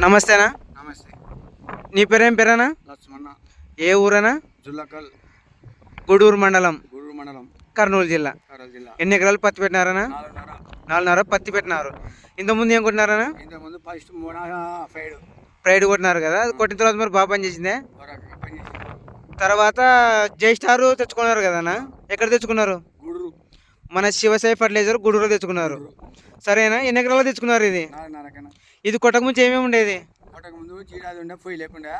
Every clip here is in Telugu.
నమస్తేనా. నమస్తే. నీ పేరేం పేరేనా? లక్ష్మణ. ఏ ఊరేనా? జుల్లకల్, గూడూరు మండలం, గూడూరు మండలం, కర్నూలు జిల్లా. కర్నూలు జిల్లా. ఎన్ని ఎకరాలు పత్తి పెట్టినారనా? 4.5. 4.5 పత్తి పెట్టినారు. ఇంతకుముందు ఏం కొట్టినారనా? ఇంతకుముందు ఫస్ట్ ఫైడ్ ప్రైడ్ కొట్టినారు కదా, అది కొట్టిన తర్వాత మరి బాగా పని చేసిందే. పనిచేసి తర్వాత జై స్టార్ తెచ్చుకున్నారు కదనా? ఎక్కడ తెచ్చుకున్నారు? గూడూరు. మన శివసాయి ఫర్టిలైజర్ గూడూరులో తెచ్చుకున్నారు. సరేనా? ఎన్ని ఎకరాలు తెచ్చుకున్నారు ఇది? 4.5. ఇది కొట్టక ముందు ఏమేమి ఉండేది? కొట్టక ముందు చీడాది ఉండే, పొయ్యి లేకుండా.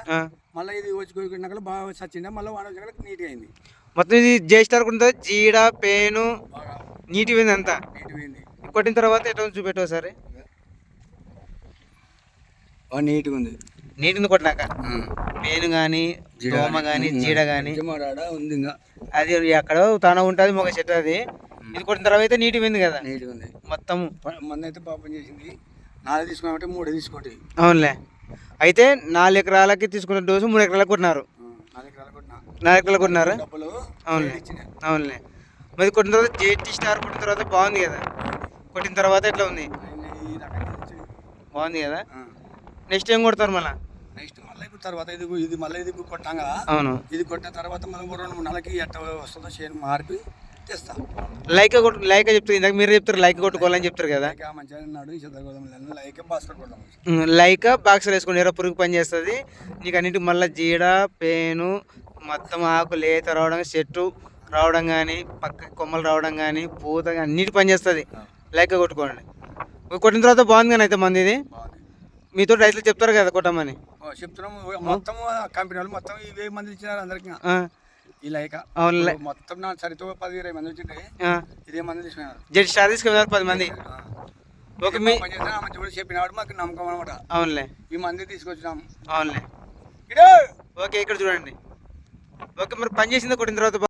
మళ్ళీ ఇది వచ్చి కొట్టినాక బాగా వచ్చిండే, మళ్ళీ వాన వచ్చినాక నీట్గా అయింది. మొత్తం ఇది జై స్టార్ కొట్టిన జీడ పేను నీటి పోయింది అంతా. నీట్గా పోయింది. కొట్టిన తర్వాత ఎట్లా చూపెట్టావు సరే? నీట్గా ఉంది. నీటిని కొట్టినాక పేను కానీ దోమ కానీ జీడ కానీ ఉంది. ఇంకా అది ఎక్కడో తాను ఉంటుంది ఒక చెట్టు. అది ఇది కొట్టిన తర్వాత అయితే నీటి పోయింది కదా నీట్గా ఉంది మొత్తం. మంది అయితే పాపం చేసింది. 4 తీసుకున్నామంటే 3 తీసుకోండి. అవునులే. అయితే 4 ఎకరాలకి తీసుకున్న డోసు 3 ఎకరాలకు కొట్టినారు. 4 ఎకరాలు కొట్టినా. 4 ఎకరాలు కొట్టినారు. డబ్బులు అవునులే. ఇచ్చిన. అవునులే. మరి కొట్టిన తర్వాత జేటీ స్టార్ కొట్టిన తర్వాత బాగుంది కదా. కొట్టిన తర్వాత ఎట్లా ఉంది? ఈ రకంగా ఇచ్చింది. బాగుంది కదా. నెక్స్ట్ ఏం కొడతారు మళ్ళీ? నెక్స్ట్ మళ్ళీ ఇప్పుడు తర్వాత ఇది మళ్ళీ ఇది కొట్టాం కదా. అవును. ఇది కొట్టిన తర్వాత మనం 2-3 నెలలకి ఎట్ట వస్తుందో షేర్ మార్పి తెస్తా. లైక్ చెప్తారు, ఇందాక మీరు చెప్తారు లైక్ కొట్టుకోవాలని చెప్తారు కదా. మంచిగా నాడు లైక్ బాస్కెట్ కొడదాం. లైక్ బాక్స్ వేసుకుని ఎర్ర పురుగు పని చేస్తుంది నీకు అన్నింటికి. మళ్ళీ జీడ పేను మొత్తం ఆకు లేత రావడం, చెట్టు రావడం కానీ, పక్క కొమ్మలు రావడం కానీ, పూత కానీ అన్నిటి పని చేస్తుంది. లైక్ కొట్టుకోండి. కొట్టిన తర్వాత బాగుంది కానీ అయితే మంది ఇది. మీతో రైతులు చెప్తారు కదా కొట్టమని. చెప్తున్నాం. మొత్తం కంపెనీ వాళ్ళు మొత్తం 1000 మంది ఇచ్చినారు అందరికి ఈ లైక్. మొత్తం నా సరితో 10-20 మంది వచ్చింటే 20 మంది తీసుకున్నారు. జెట్ స్టార్ తీసుకున్నారు 10 మంది. ఓకే. మీ మంచి చెప్పినాడు మాకు నమ్మకం అనమాట. అవునులే. ఈ మంది తీసుకొచ్చినాం. అవునులే. ఓకే, ఇక్కడ చూడండి. ఓకే, మరి పని చేసిందా కొట్టిన తర్వాత?